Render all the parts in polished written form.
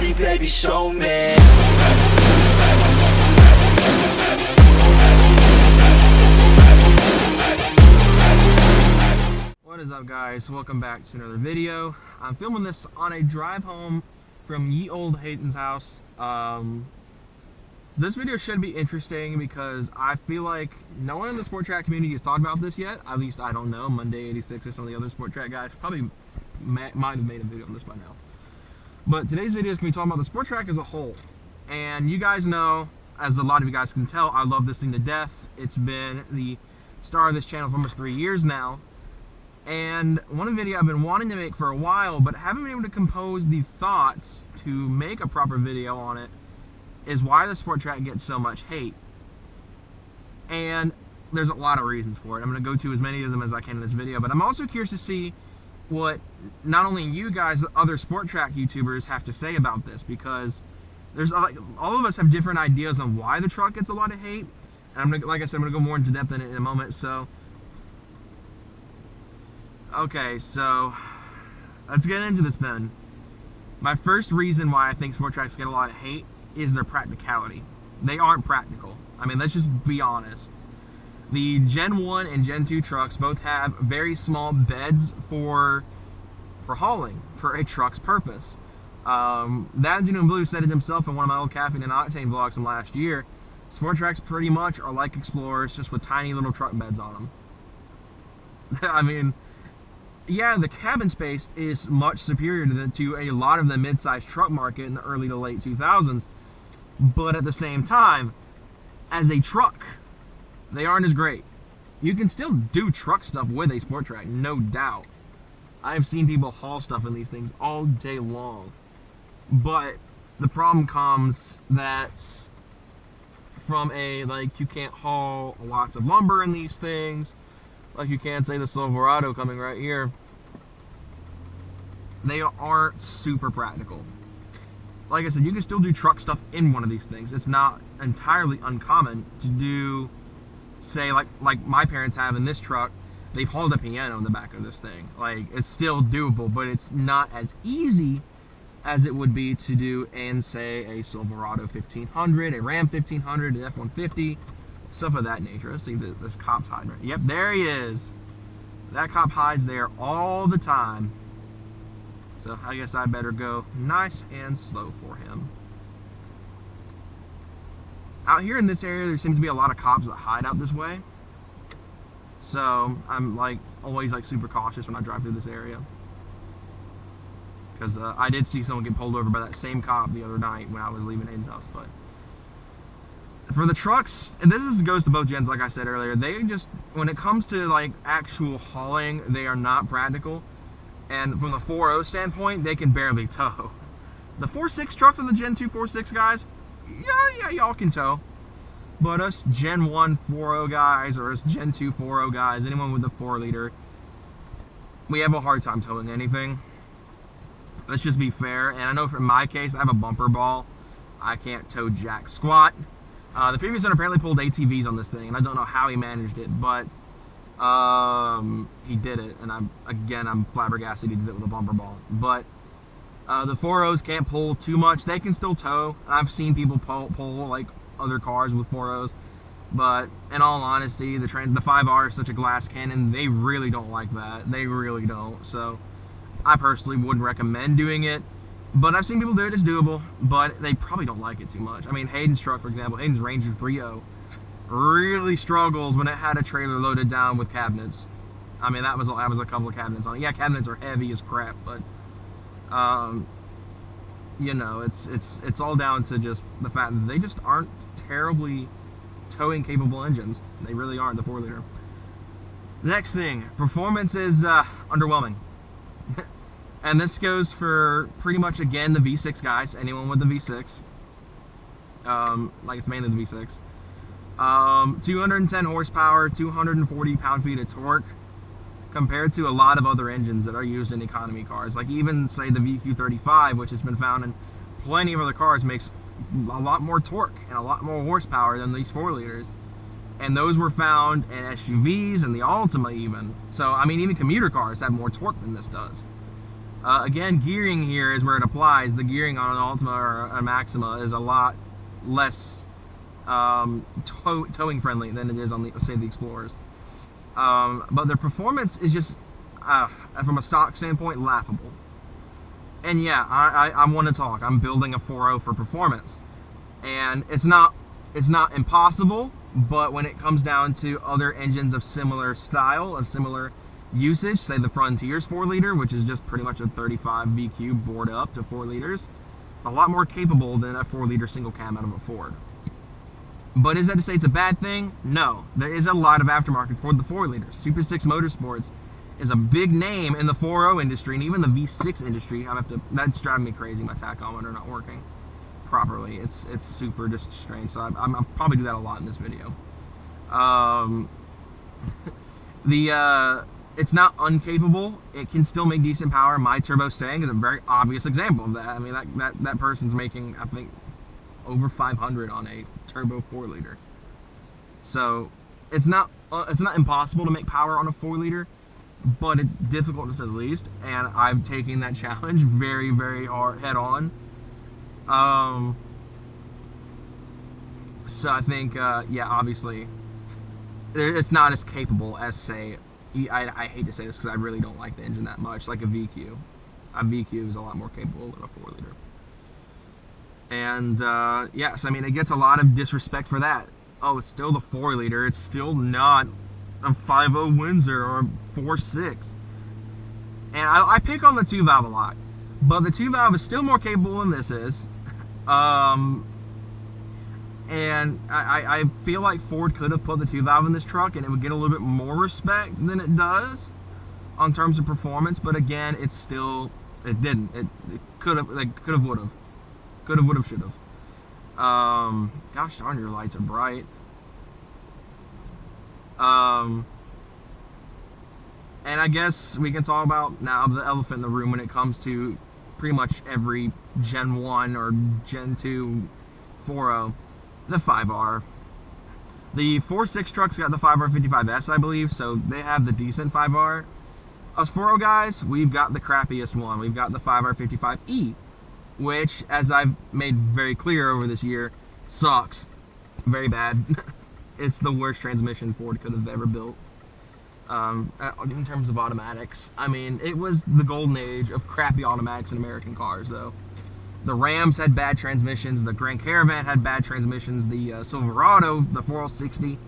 body, baby, show me. What is up, guys? Welcome back to another video. I'm filming this on a drive home from ye old Hayden's house. This video should be interesting because I feel like no one in the sport track community has talked about this yet. At least I don't know. Monday 86 or some of the other sport track guys probably might have made a video on this by now. But today's video is going to be talking about the sport track as a whole. And you guys know, as a lot of you guys can tell, I love this thing to death. It's been the star of this channel for almost 3 years now. And one video I've been wanting to make for a while, but haven't been able to compose the thoughts to make a proper video on it, is why the sport track gets so much hate. And there's a lot of reasons for it. I'm going to go to as many of them as I can in this video, but I'm also curious to see what not only you guys, but other sport track YouTubers have to say about this, because there's like, all of us have different ideas on why the truck gets a lot of hate. And I'm gonna, like I said, I'm going to go more into depth in it in a moment. So okay, so let's get into this then. My first reason why I think sport tracks get a lot of hate is their practicality. They aren't practical. I mean, let's just be honest. The Gen 1 and Gen 2 trucks both have very small beds for hauling, for a truck's purpose. That Dude in Blue said it himself in one of my old Caffeine and Octane vlogs from last year. Sport tracks pretty much are like Explorers, just with tiny little truck beds on them. I mean, yeah, the cabin space is much superior to a lot of the mid-sized truck market in the early to late 2000s, but at the same time, as a truck, they aren't as great. You can still do truck stuff with a sport track, no doubt. I've seen people haul stuff in these things all day long, but the problem comes that from a, like, you can't haul lots of lumber in these things, like you can say the Silverado coming right here. They aren't super practical. Like I said, you can still do truck stuff in one of these things. It's not entirely uncommon to do, say, like my parents have in this truck. They've hauled a piano in the back of this thing. Like, it's still doable, but it's not as easy as it would be to do in, say, a Silverado 1500, a Ram 1500, an F-150, stuff of that nature. Let's see, this cop's hiding right. Yep, there he is. That cop hides there all the time. So I guess I better go nice and slow for him. Out here in this area, there seems to be a lot of cops that hide out this way. So I'm like always like super cautious when I drive through this area. Because I did see someone get pulled over by that same cop the other night when I was leaving Hayden's house. But for the trucks, and this goes to both gens, like I said earlier, they just, when it comes to like actual hauling, they are not practical. And from the 4.0 standpoint, they can barely tow. The 4.6 trucks on the Gen 2 4.6 guys, yeah, y'all can tow. But us Gen 1 4.0 guys, or us Gen 2 4.0 guys, anyone with a 4-liter, we have a hard time towing anything. Let's just be fair. And I know for my case, I have a bumper ball. I can't tow jack squat. The previous owner apparently pulled ATVs on this thing, and I don't know how he managed it, but he did it, and I'm flabbergasted he did it with a bumper ball. But the 4.0s can't pull too much. They can still tow. I've seen people pull like other cars with 4.0s, but in all honesty, the 5R is such a glass cannon. They really don't like that. They really don't. So I personally wouldn't recommend doing it. But I've seen people do it. It's doable, but they probably don't like it too much. I mean, Hayden's truck, for example, Hayden's Ranger 3.0, really struggles when it had a trailer loaded down with cabinets. I mean, that was a couple of cabinets on it. Yeah, cabinets are heavy as crap, but you know, it's all down to just the fact that they just aren't terribly towing capable engines. They really aren't, the 4-liter. Next thing, performance is underwhelming. And this goes for pretty much, again, the V6 guys, anyone with the V6. Like, it's mainly the V6. 210 horsepower, 240 pound-feet of torque, compared to a lot of other engines that are used in economy cars. Like even, say, the VQ35, which has been found in plenty of other cars, makes a lot more torque and a lot more horsepower than these 4-liters. And those were found in SUVs and the Altima even. So, I mean, even commuter cars have more torque than this does. Again, gearing here is where it applies. The gearing on an Altima or a Maxima is a lot less towing friendly than it is on the, say, the Explorers. But their performance is just, from a stock standpoint, laughable. And yeah, I want to talk. I'm building a 4.0 for performance, and it's not impossible. But when it comes down to other engines of similar style, of similar usage, say the Frontier's 4-liter, which is just pretty much a 35 VQ bored up to 4 liters, a lot more capable than a 4-liter single cam out of a Ford. But is that to say it's a bad thing? No. There is a lot of aftermarket for the 4-liter. Super 6 Motorsports is a big name in the 4.0 industry, and even the V6 industry. That's driving me crazy, my tachometer not working properly. It's super just strange, so I'll probably do that a lot in this video. It's not uncapable. It can still make decent power. My Turbo Stang is a very obvious example of that. I mean, that person's making, I think, over 500 on a turbo 4-liter. So it's not impossible to make power on a 4-liter, but it's difficult to say the least. And I'm taking that challenge very, very hard head on. So I think, yeah, obviously, it's not as capable as, say, I hate to say this because I really don't like the engine that much, like a VQ. A VQ is a lot more capable than a 4-liter. And, yes, I mean, it gets a lot of disrespect for that. Oh, it's still the 4-liter. It's still not a 5.0 Windsor or a 4.6. And I pick on the 2-valve a lot. But the 2-valve is still more capable than this is. And I feel like Ford could have put the 2-valve in this truck and it would get a little bit more respect than it does on terms of performance. But again, it didn't. It could have, would have. Could have, would have, should have. Gosh darn, your lights are bright. And I guess we can talk about now the elephant in the room when it comes to pretty much every Gen 1 or Gen 2 4.0, the 5R. The 4.6 trucks got the 5R55S, I believe, so they have the decent 5R. Us 4.0 guys, we've got the crappiest one. We've got the 5R55E, which, as I've made very clear over this year, sucks. Very bad. It's the worst transmission Ford could have ever built. In terms of automatics. I mean, it was the golden age of crappy automatics in American cars, though. The Rams had bad transmissions, the Grand Caravan had bad transmissions, the Silverado, the 4L60.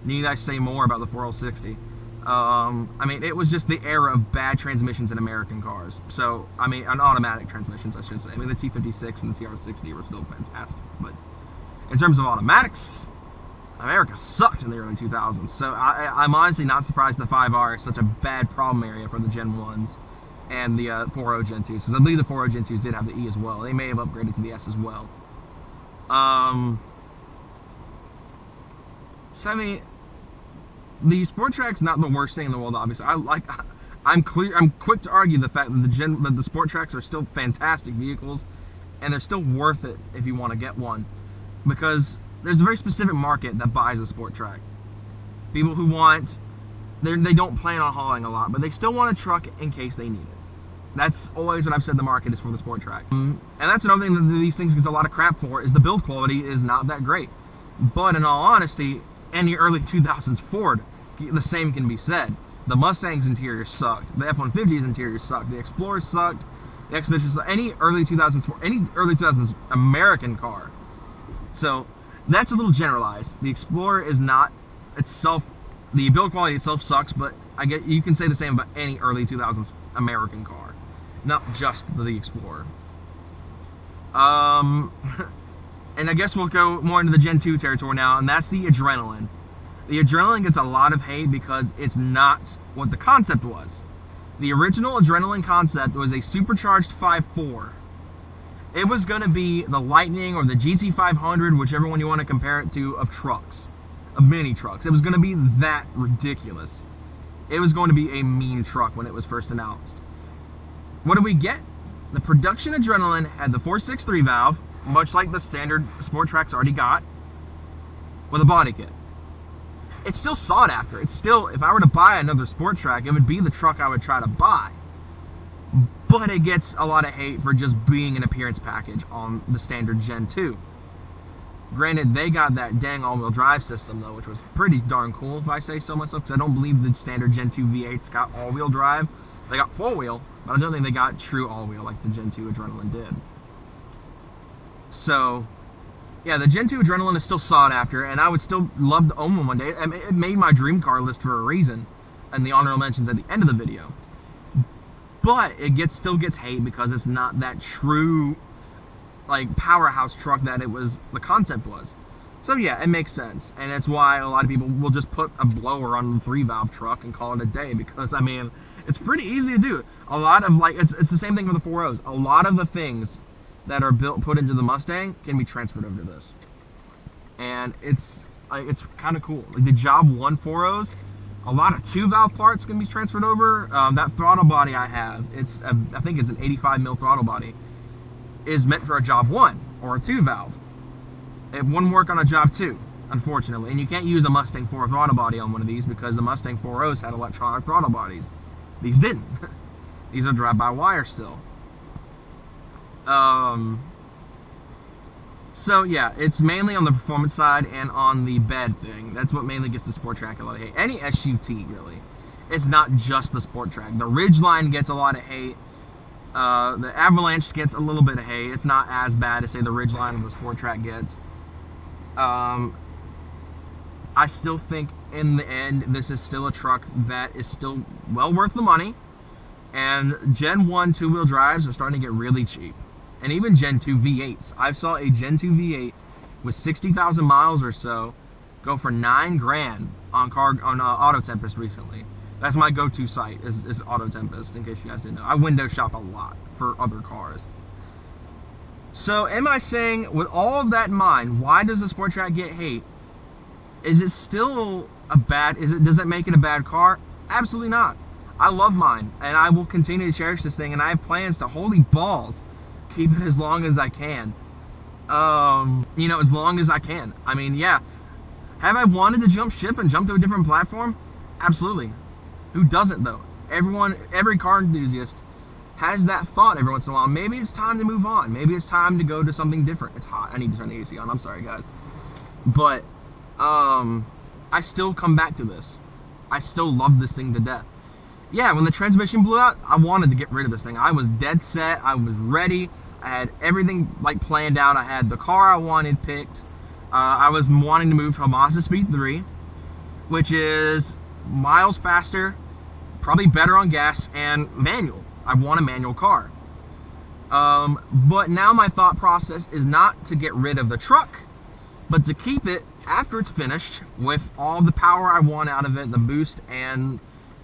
Need I say more about the 4L60? I mean, it was just the era of bad transmissions in American cars. So, I mean, on automatic transmissions, I should say. I mean, the T56 and the TR60 were still fantastic. But in terms of automatics, America sucked in the early 2000s. So, I'm honestly not surprised the 5R is such a bad problem area for the Gen 1s and the 4.0 Gen 2s. Because I believe the 4.0 Gen 2s did have the E as well. They may have upgraded to the S as well. So, I mean, the Sport Track's not the worst thing in the world, obviously. I'm quick to argue the fact that the Sport Tracks are still fantastic vehicles, and they're still worth it if you want to get one, because there's a very specific market that buys a Sport Track. People who they don't plan on hauling a lot, but they still want a truck in case they need it. That's always what I've said the market is for the Sport Track. And that's another thing that these things get a lot of crap for, is the build quality is not that great. But in all honesty, any early 2000s Ford, the same can be said. The Mustang's interior sucked. The F-150's interior sucked. The Explorer sucked. The Expedition sucked. Any early 2000s American car. So that's a little generalized. The Explorer is not itself. The build quality itself sucks, but you can say the same about any early 2000s American car, not just the Explorer. And I guess we'll go more into the Gen 2 territory now, and that's the Adrenaline. The Adrenaline gets a lot of hate because it's not what the concept was. The original Adrenaline concept was a supercharged 5.4. It was going to be the Lightning or the GT500, whichever one you want to compare it to, of trucks. Of mini trucks. It was going to be that ridiculous. It was going to be a mean truck when it was first announced. What did we get? The production Adrenaline had the 4.6 3-valve, much like the standard Sport Tracks already got, with a body kit. It's still sought after. It's still, if I were to buy another Sport Track, it would be the truck I would try to buy. but it gets a lot of hate for just being an appearance package on the standard Gen 2. Granted, they got that dang all-wheel drive system, though, which was pretty darn cool, if I say so myself, because I don't believe the standard Gen 2 V8s got all-wheel drive. They got four-wheel, but I don't think they got true all-wheel like the Gen 2 Adrenaline did. So, yeah, the Gen 2 Adrenaline is still sought after, and I would still love to own one day. It made my dream car list for a reason, and the honorable mentions at the end of the video. But it still gets hate because it's not that true, like, powerhouse truck that the concept was. So yeah, it makes sense, and that's why a lot of people will just put a blower on the 3-valve truck and call it a day, because, I mean, it's pretty easy to do. A lot of, like, it's the same thing with the 4.0s. A lot of the things that are put into the Mustang can be transferred over to this. And it's kind of cool. Like the Job 1 4.0s, a lot of 2-valve parts can be transferred over. That throttle body I have, I think it's an 85 mil throttle body, is meant for a Job 1 or a 2-valve. It wouldn't work on a Job 2, unfortunately. And you can't use a Mustang 4 throttle body on one of these because the Mustang 4.0s had electronic throttle bodies. These didn't. These are drive-by-wire still. So yeah, it's mainly on the performance side and on the bed thing. That's what mainly gets the Sport Track a lot of hate. Any SUT, really. It's not just the Sport Track. The Ridgeline gets a lot of hate. The Avalanche gets a little bit of hate. It's not as bad as, say, the Ridgeline or the Sport Track gets. I still think, in the end, this is still a truck that is still well worth the money. And Gen 1 two-wheel drives are starting to get really cheap. And even Gen 2 V8s. I saw a Gen 2 V8 with 60,000 miles or so go for $9 grand on Auto Tempest recently. That's my go-to site, is Auto Tempest, in case you guys didn't know. I window shop a lot for other cars. So, am I saying, with all of that in mind, why does the Sport Track get hate? Is it still does it make it a bad car? Absolutely not. I love mine, and I will continue to cherish this thing, and I have plans to, holy balls, keep it as long as I can. As long as I can. I mean, yeah. Have I wanted to jump ship and jump to a different platform? Absolutely. Who doesn't, though? Every car enthusiast has that thought every once in a while. Maybe it's time to move on. Maybe it's time to go to something different. It's hot. I need to turn the AC on. I'm sorry, guys. But, I still come back to this. I still love this thing to death. Yeah, when the transmission blew out, I wanted to get rid of this thing. I was dead set. I was ready. I had everything, like, planned out. I had the car I wanted picked. I was wanting to move to a Mazda Speed 3, which is miles faster, probably better on gas, and manual. I want a manual car. But now my thought process is not to get rid of the truck, but to keep it after it's finished with all the power I want out of it, the boost, and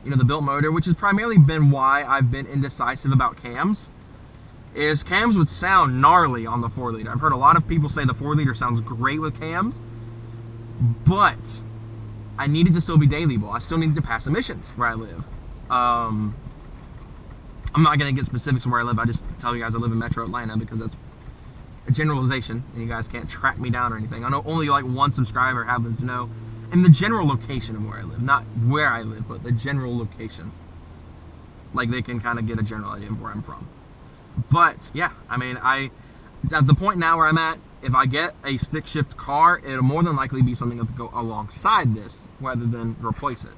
the built motor, which has primarily been why I've been indecisive about cams. Cams would sound gnarly on the 4-liter. I've heard a lot of people say the 4-liter sounds great with cams, but I need it to still be dailyable. I still need to pass emissions where I live. I'm not going to get specifics of where I live. I just tell you guys I live in Metro Atlanta because that's a generalization, and you guys can't track me down or anything. I know only like one subscriber happens to know in the general location of where I live. Not where I live, but the general location. Like, they can kind of get a general idea of where I'm from. But, yeah, I mean, at the point now where I'm at, if I get a stick shift car, it'll more than likely be something that will go alongside this, rather than replace it.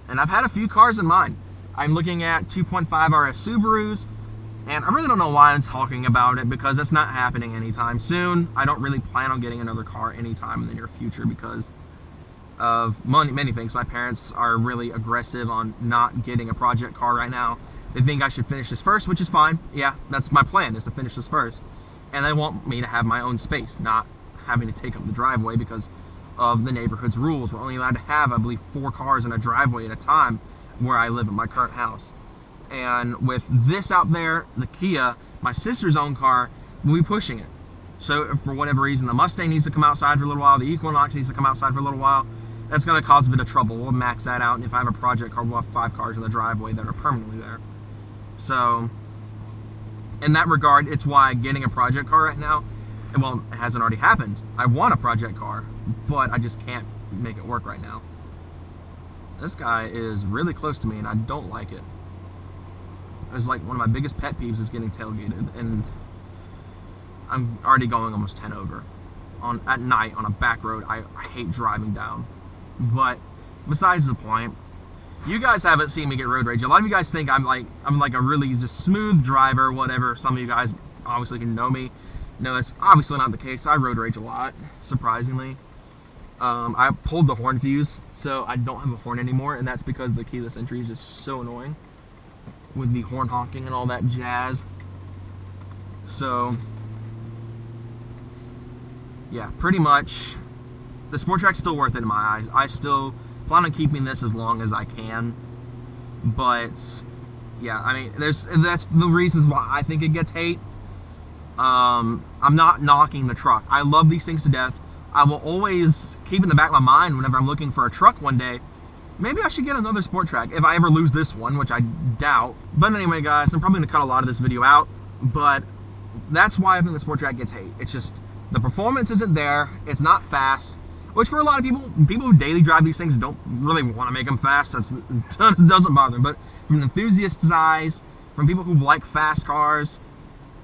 And I've had a few cars in mind. I'm looking at 2.5 RS Subarus, and I really don't know why I'm talking about it, because it's not happening anytime soon. I don't really plan on getting another car anytime in the near future because of many things. My parents are really aggressive on not getting a project car right now. They think I should finish this first, which is fine. Yeah, that's my plan, is to finish this first. And they want me to have my own space, not having to take up the driveway because of the neighborhood's rules. We're only allowed to have, I believe, 4 cars in a driveway at a time where I live in my current house. And with this out there, the Kia, my sister's own car, will be pushing it. So for whatever reason, the Mustang needs to come outside for a little while, the Equinox needs to come outside for a little while. That's going to cause a bit of trouble. We'll max that out, and if I have a project car, we'll have 5 cars in the driveway that are permanently there. So, in that regard, it's why getting a project car right now, well, it hasn't already happened. I want a project car, but I just can't make it work right now. This guy is really close to me, and I don't like it. is like one of my biggest pet peeves is getting tailgated, and I'm already going almost 10 over at night on a back road. I hate driving down. But besides the point, you guys haven't seen me get road rage. A lot of you guys think I'm like a really just smooth driver, whatever. Some of you guys obviously can know me. No, that's obviously not the case. I road rage a lot, surprisingly. I pulled the horn fuse, so I don't have a horn anymore, and that's because the keyless entry is just so annoying with the horn honking and all that jazz. So, yeah, pretty much, the Sport Track's still worth it in my eyes. I still plan on keeping this as long as I can, but, yeah, I mean, that's the reasons why I think it gets hate. I'm not knocking the truck. I love these things to death. I will always keep in the back of my mind whenever I'm looking for a truck one day, maybe I should get another Sport Track if I ever lose this one, which I doubt. But anyway, guys, I'm probably going to cut a lot of this video out, but that's why I think the Sport Track gets hate. It's just the performance isn't there. It's not fast, which for a lot of people who daily drive these things don't really want to make them fast. That doesn't bother them. But from an enthusiast's eyes, from people who like fast cars,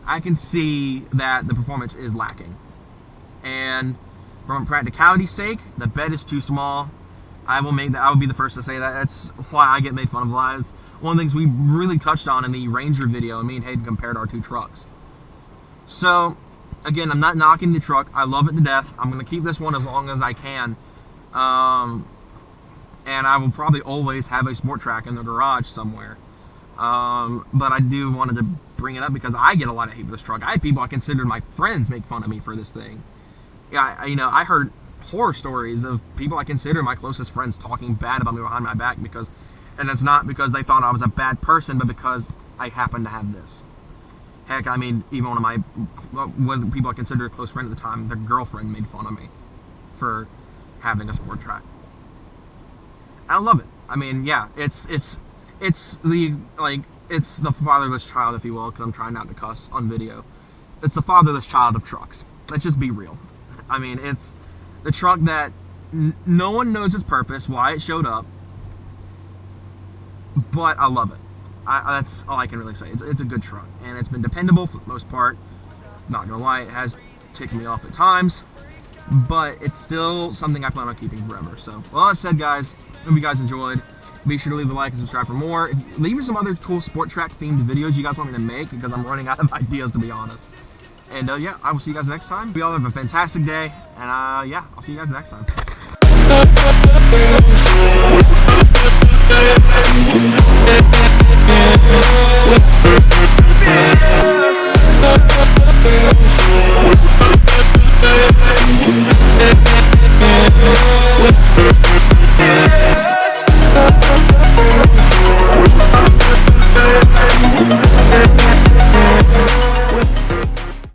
I can see that the performance is lacking. And from practicality's sake, the bed is too small. I will be the first to say that. That's why I get made fun of lies. One of the things we really touched on in the Ranger video, and me and Hayden compared our two trucks. So, again, I'm not knocking the truck. I love it to death. I'm going to keep this one as long as I can. And I will probably always have a Sport Track in the garage somewhere. But I do wanted to bring it up because I get a lot of hate for this truck. I had people I considered my friends make fun of me for this thing. Yeah, I heard horror stories of people I consider my closest friends talking bad about me behind my back and it's not because they thought I was a bad person, but because I happen to have this. Heck, I mean, even one of the people I considered a close friend at the time, their girlfriend made fun of me for having a Sport Track. I love it. I mean, yeah, it's the fatherless child, if you will, because I'm trying not to cuss on video. It's the fatherless child of trucks. Let's just be real. I mean, it's the truck that no one knows its purpose, why it showed up, but I love it. That's all I can really say. It's a good truck, and it's been dependable for the most part. Not gonna lie, it has ticked me off at times, but it's still something I plan on keeping forever. So, well, as I said, guys, hope you guys enjoyed. Be sure to leave a like and subscribe for more. Leave me some other cool Sport Track themed videos you guys want me to make, because I'm running out of ideas, to be honest. And yeah, I will see you guys next time. We all have a fantastic day, and yeah, I'll see you guys next time.